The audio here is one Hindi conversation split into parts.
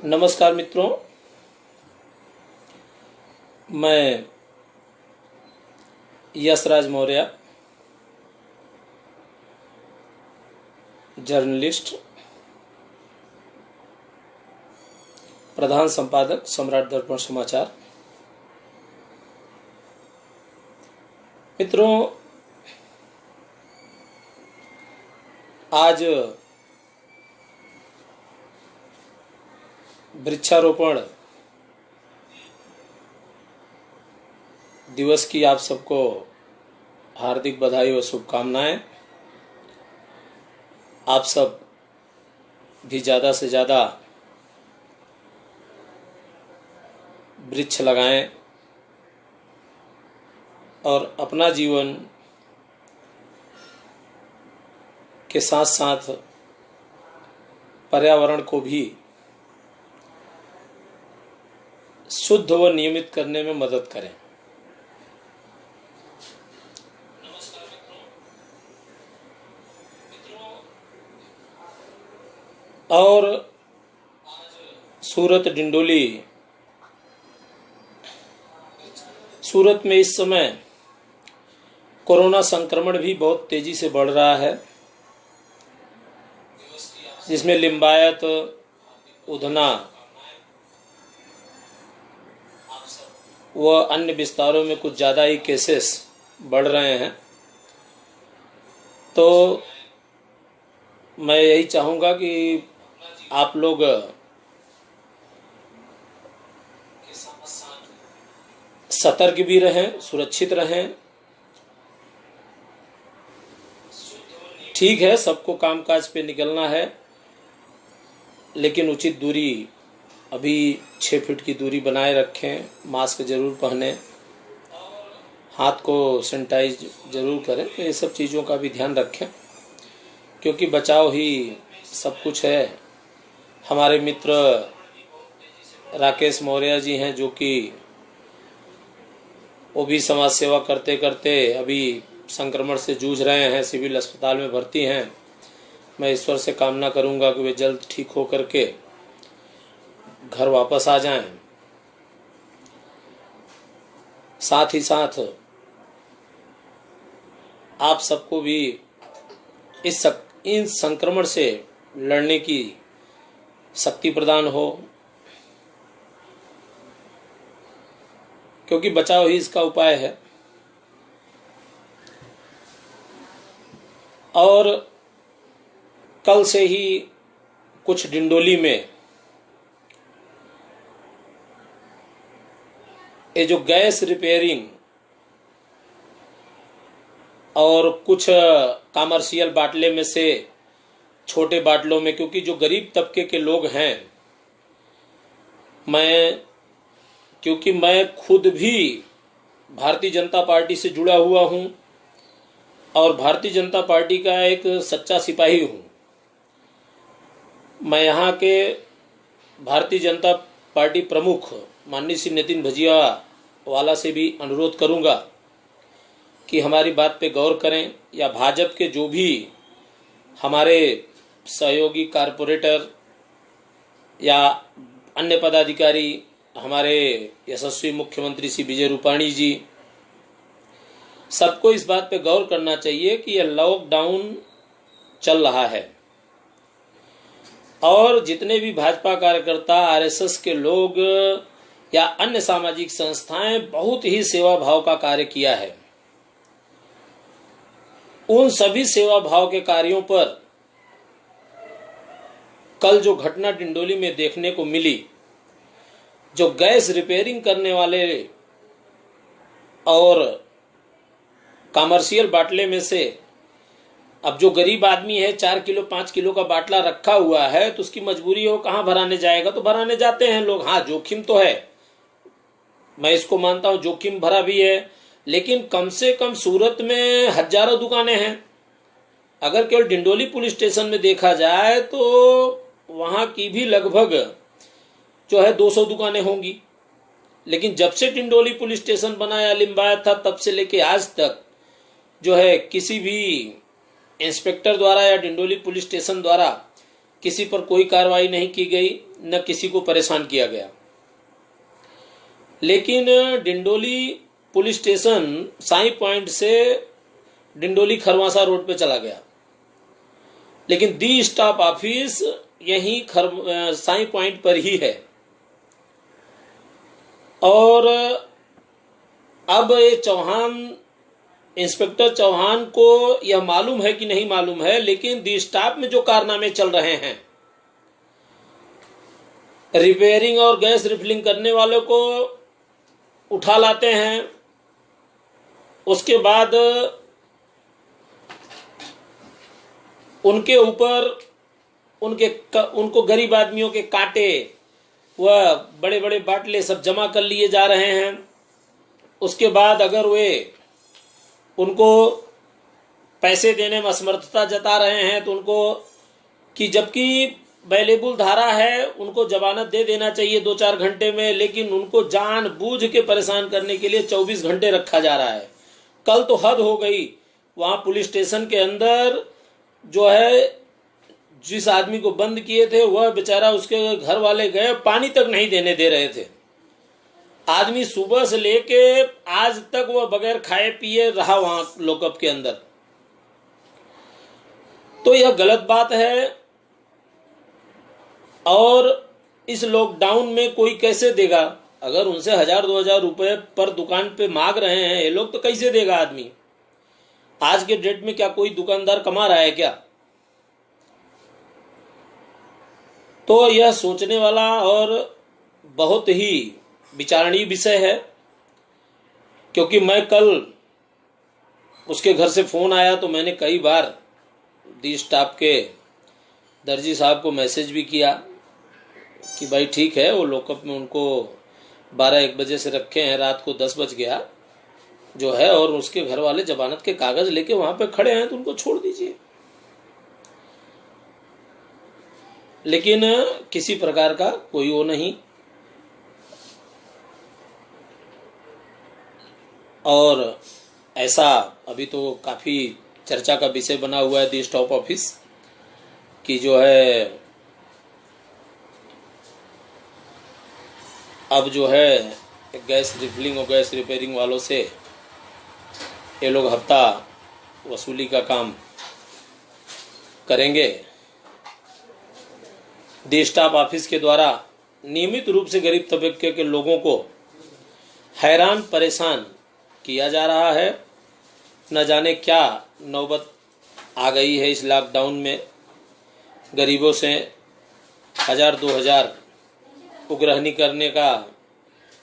नमस्कार मित्रों, मैं यशराज मौर्य, जर्नलिस्ट, प्रधान संपादक सम्राट दर्पण समाचार। मित्रों, आज वृक्षारोपण दिवस की आप सबको हार्दिक बधाई और शुभकामनाएं। आप सब भी ज़्यादा से ज़्यादा वृक्ष लगाएं और अपना जीवन के साथ साथ पर्यावरण को भी शुद्ध व नियमित करने में मदद करें। और सूरत में इस समय कोरोना संक्रमण भी बहुत तेजी से बढ़ रहा है, जिसमें लिंबायत, उधना व अन्य विस्तारों में कुछ ज़्यादा ही केसेस बढ़ रहे हैं। तो मैं यही चाहूँगा कि आप लोग सतर्क भी रहें, सुरक्षित रहें। ठीक है, सबको कामकाज पे निकलना है, लेकिन उचित दूरी, अभी 6 फीट की दूरी बनाए रखें, मास्क जरूर पहने, हाथ को सैनिटाइज जरूर करें। तो ये सब चीज़ों का भी ध्यान रखें, क्योंकि बचाव ही सब कुछ है। हमारे मित्र राकेश मौर्य जी हैं, जो कि वो भी समाज सेवा करते करते अभी संक्रमण से जूझ रहे हैं, सिविल अस्पताल में भर्ती हैं। मैं ईश्वर से कामना करूंगा कि वे जल्द ठीक हो करके घर वापस आ जाएं। साथ ही साथ आप सबको भी इन संक्रमण से लड़ने की शक्ति प्रदान हो, क्योंकि बचाव ही इसका उपाय है। और कल से ही कुछ डिंडोली में ये जो गैस रिपेयरिंग और कुछ कमर्शियल बाटले में से छोटे बाटलों में, क्योंकि जो गरीब तबके के लोग हैं, क्योंकि मैं खुद भी भारतीय जनता पार्टी से जुड़ा हुआ हूं और भारतीय जनता पार्टी का एक सच्चा सिपाही हूं। मैं यहाँ के भारतीय जनता पार्टी प्रमुख माननीय श्री नितिन भजिया वाला से भी अनुरोध करूंगा कि हमारी बात पे गौर करें, या भाजपा के जो भी हमारे सहयोगी कारपोरेटर या अन्य पदाधिकारी, हमारे यशस्वी मुख्यमंत्री श्री विजय रूपाणी जी, सबको इस बात पे गौर करना चाहिए कि यह लॉकडाउन चल रहा है और जितने भी भाजपा कार्यकर्ता, आरएसएस के लोग या अन्य सामाजिक संस्थाएं बहुत ही सेवा भाव का कार्य किया है। उन सभी सेवा भाव के कार्यों पर कल जो घटना डिंडोली में देखने को मिली, जो गैस रिपेयरिंग करने वाले और कमर्शियल बाटले में से, अब जो गरीब आदमी है 4 किलो 5 किलो का बाटला रखा हुआ है, तो उसकी मजबूरी हो, कहां भराने जाएगा, तो भराने जाते हैं लोग। हाँ, जोखिम तो है, मैं इसको मानता हूं, जोखिम भरा भी है, लेकिन कम से कम सूरत में हजारों दुकानें हैं। अगर केवल डिंडोली पुलिस स्टेशन में देखा जाए तो वहां की भी लगभग जो है 200 दुकानें होंगी। लेकिन जब से डिंडोली पुलिस स्टेशन बना या लिंबायत था, तब से लेके आज तक जो है किसी भी इंस्पेक्टर द्वारा या डिंडोली पुलिस स्टेशन द्वारा किसी पर कोई कार्रवाई नहीं की गई, न किसी को परेशान किया गया। लेकिन Dindoli police station Sai point से डिंडोली खरवासा रोड पे चला गया, लेकिन दी स्टाफ ऑफिस यहीं साई पॉइंट पर ही है। और अब ये इंस्पेक्टर चौहान को यह मालूम है कि नहीं मालूम है, लेकिन दी स्टाफ में जो कारनामे चल रहे हैं, रिपेयरिंग और गैस रिफिलिंग करने वालों को उठा लाते हैं, उसके बाद उनके ऊपर उनको गरीब आदमियों के कांटे वह बड़े बड़े बाटले सब जमा कर लिए जा रहे हैं। उसके बाद अगर वे उनको पैसे देने में असमर्थता जता रहे हैं तो उनको कि जबकि अवेलेबल धारा है उनको जमानत दे देना चाहिए 2-4 घंटे में, लेकिन उनको जानबूझ के परेशान करने के लिए 24 घंटे रखा जा रहा है। कल तो हद हो गई, वहां पुलिस स्टेशन के अंदर जो है जिस आदमी को बंद किए थे वह बेचारा, उसके घर वाले गए, पानी तक नहीं देने दे रहे थे। आदमी सुबह से लेके आज तक वह बगैर खाए पिए रहा वहां लॉकअप के अंदर। तो यह गलत बात है। और इस लॉकडाउन में कोई कैसे देगा? अगर उनसे 1000-2000 रुपए पर दुकान पे मांग रहे हैं ये लोग, तो कैसे देगा आदमी? आज के डेट में क्या कोई दुकानदार कमा रहा है क्या? तो यह सोचने वाला और बहुत ही विचारणीय विषय है, क्योंकि मैं कल उसके घर से फोन आया तो मैंने कई बार दी स्टाफ के दर्जी साहब को मैसेज भी किया कि भाई ठीक है, वो लॉकअप में उनको 12-1 बजे से रखे हैं, रात को 10 बज गया जो है, और उसके घर वाले जमानत के कागज लेके वहां पे खड़े हैं, तो उनको छोड़ दीजिए। लेकिन किसी प्रकार का कोई वो नहीं। और ऐसा अभी तो काफी चर्चा का विषय बना हुआ है दी स्टाफ ऑफिस कि जो है अब जो है गैस रिफिलिंग और गैस रिपेयरिंग वालों से ये लोग हफ्ता वसूली का काम करेंगे। दी स्टाफ ऑफिस के द्वारा नियमित रूप से गरीब तबके के लोगों को हैरान परेशान किया जा रहा है। न जाने क्या नौबत आ गई है इस लॉकडाउन में। गरीबों से 1000-2000 उग्रहणी करने का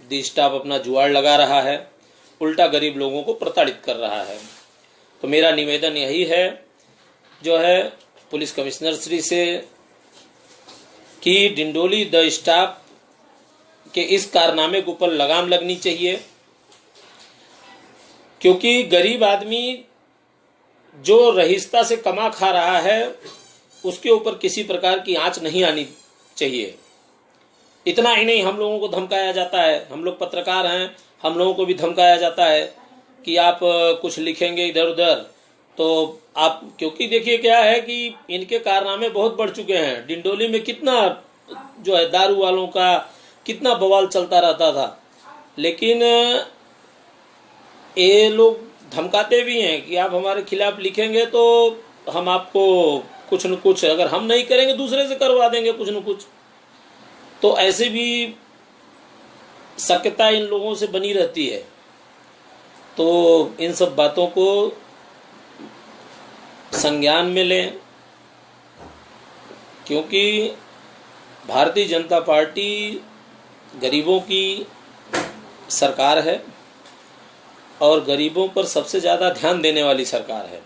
दी स्टाफ अपना जुगाड़ लगा रहा है, उल्टा गरीब लोगों को प्रताड़ित कर रहा है। तो मेरा निवेदन यही है जो है पुलिस कमिश्नर श्री से कि डिंडोली द स्टाफ के इस कारनामे के ऊपर लगाम लगनी चाहिए, क्योंकि गरीब आदमी जो रहीस्ता से कमा खा रहा है उसके ऊपर किसी प्रकार की आंच नहीं आनी चाहिए। इतना ही नहीं, हम लोगों को धमकाया जाता है, हम लोग पत्रकार हैं, हम लोगों को भी धमकाया जाता है कि आप कुछ लिखेंगे इधर उधर तो आप, क्योंकि देखिए क्या है कि इनके कारनामे बहुत बढ़ चुके हैं। डिंडोली में कितना जो है दारू वालों का कितना बवाल चलता रहता था, लेकिन ये लोग धमकाते भी हैं कि आप हमारे खिलाफ लिखेंगे तो हम आपको कुछ न कुछ, अगर हम नहीं करेंगे दूसरे से करवा देंगे कुछ न कुछ। तो ऐसे भी शक्यता इन लोगों से बनी रहती है। तो इन सब बातों को संज्ञान में लें, क्योंकि भारतीय जनता पार्टी गरीबों की सरकार है और गरीबों पर सबसे ज़्यादा ध्यान देने वाली सरकार है।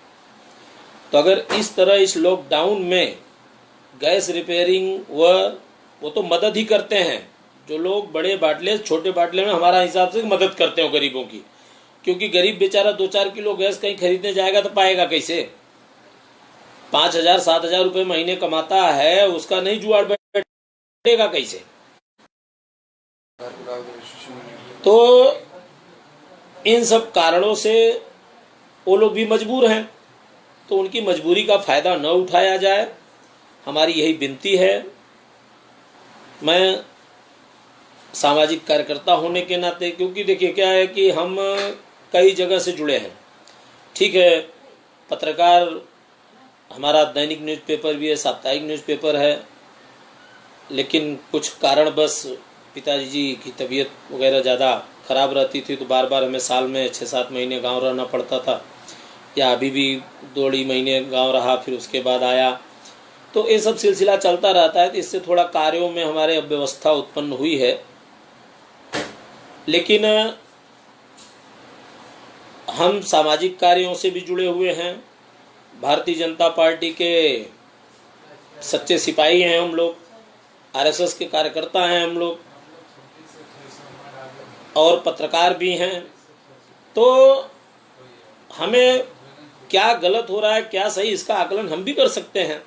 तो अगर इस तरह इस लॉकडाउन में गैस रिपेयरिंग वो तो मदद ही करते हैं, जो लोग बड़े बाटले छोटे बाटले में हमारा हिसाब से मदद करते हो गरीबों की, क्योंकि गरीब बेचारा 2-4 किलो गैस कहीं खरीदने जाएगा तो पाएगा कैसे? 5,000-7,000 रुपये महीने कमाता है, उसका नहीं जुगाड़ बैठेगा कैसे? तो इन सब कारणों से वो लोग भी मजबूर हैं, तो उनकी मजबूरी का फायदा न उठाया जाए। हमारी यही विनती है। मैं सामाजिक कार्यकर्ता होने के नाते, क्योंकि देखिए क्या है कि हम कई जगह से जुड़े हैं, ठीक है, पत्रकार, हमारा दैनिक न्यूज़पेपर भी है, साप्ताहिक न्यूज़पेपर है, लेकिन कुछ कारणवश पिताजी जी की तबीयत वगैरह ज़्यादा ख़राब रहती थी, तो बार बार हमें साल में 6-7 महीने गांव रहना पड़ता था, या अभी भी 2 महीने गांव रहा, फिर उसके बाद आया, तो ये सब सिलसिला चलता रहता है। तो इससे थोड़ा कार्यों में हमारे अव्यवस्था उत्पन्न हुई है, लेकिन हम सामाजिक कार्यों से भी जुड़े हुए हैं। भारतीय जनता पार्टी के सच्चे सिपाही हैं हम लोग, आरएसएस के कार्यकर्ता हैं हम लोग, और पत्रकार भी हैं। तो हमें क्या गलत हो रहा है, क्या सही, इसका आकलन हम भी कर सकते हैं।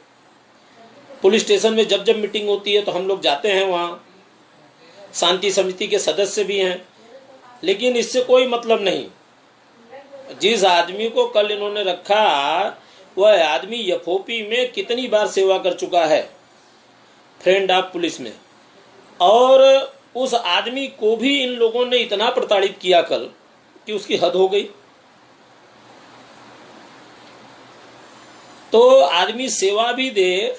पुलिस स्टेशन में जब जब मीटिंग होती है तो हम लोग जाते हैं, वहाँ शांति समिति के सदस्य भी हैं, लेकिन इससे कोई मतलब नहीं। जिस आदमी को कल इन्होंने रखा, वह आदमी एफओपी में कितनी बार सेवा कर चुका है, फ्रेंड ऑफ पुलिस में, और उस आदमी को भी इन लोगों ने इतना प्रताड़ित किया कल कि उसकी हद हो गई। तो आदमी सेवा भी दे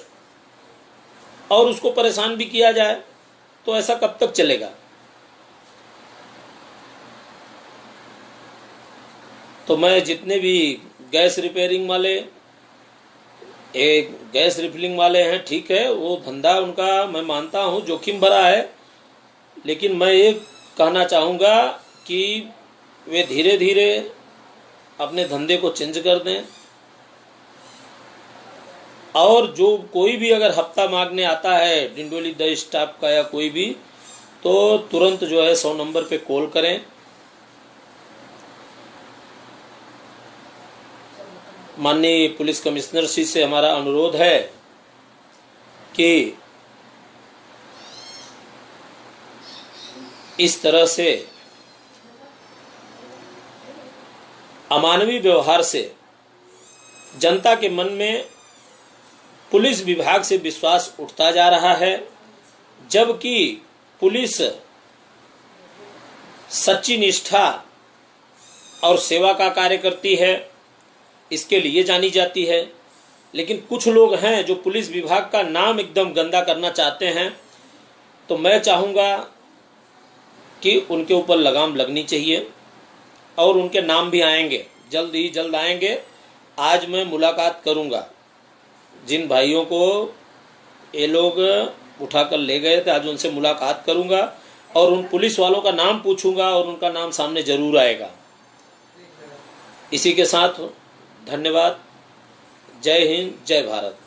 और उसको परेशान भी किया जाए, तो ऐसा कब तक चलेगा। तो मैं जितने भी गैस रिपेयरिंग वाले, एक गैस रिफिलिंग वाले हैं, ठीक है, वो धंधा उनका मैं मानता हूँ जोखिम भरा है, लेकिन मैं ये कहना चाहूँगा कि वे धीरे धीरे अपने धंधे को चेंज कर दें, और जो कोई भी अगर हफ्ता मांगने आता है डिंडोली 10 स्टाफ का या कोई भी, तो तुरंत जो है 100 नंबर पे कॉल करें। माननीय पुलिस कमिश्नर श्री से हमारा अनुरोध है कि इस तरह से अमानवीय व्यवहार से जनता के मन में पुलिस विभाग से विश्वास उठता जा रहा है, जबकि पुलिस सच्ची निष्ठा और सेवा का कार्य करती है, इसके लिए जानी जाती है। लेकिन कुछ लोग हैं जो पुलिस विभाग का नाम एकदम गंदा करना चाहते हैं, तो मैं चाहूँगा कि उनके ऊपर लगाम लगनी चाहिए, और उनके नाम भी आएंगे, जल्द ही जल्द आएंगे। आज मैं मुलाकात करूँगा, जिन भाइयों को ये लोग उठाकर ले गए थे, आज उनसे मुलाकात करूँगा और उन पुलिस वालों का नाम पूछूंगा, और उनका नाम सामने जरूर आएगा। इसी के साथ धन्यवाद। जय हिंद, जय भारत।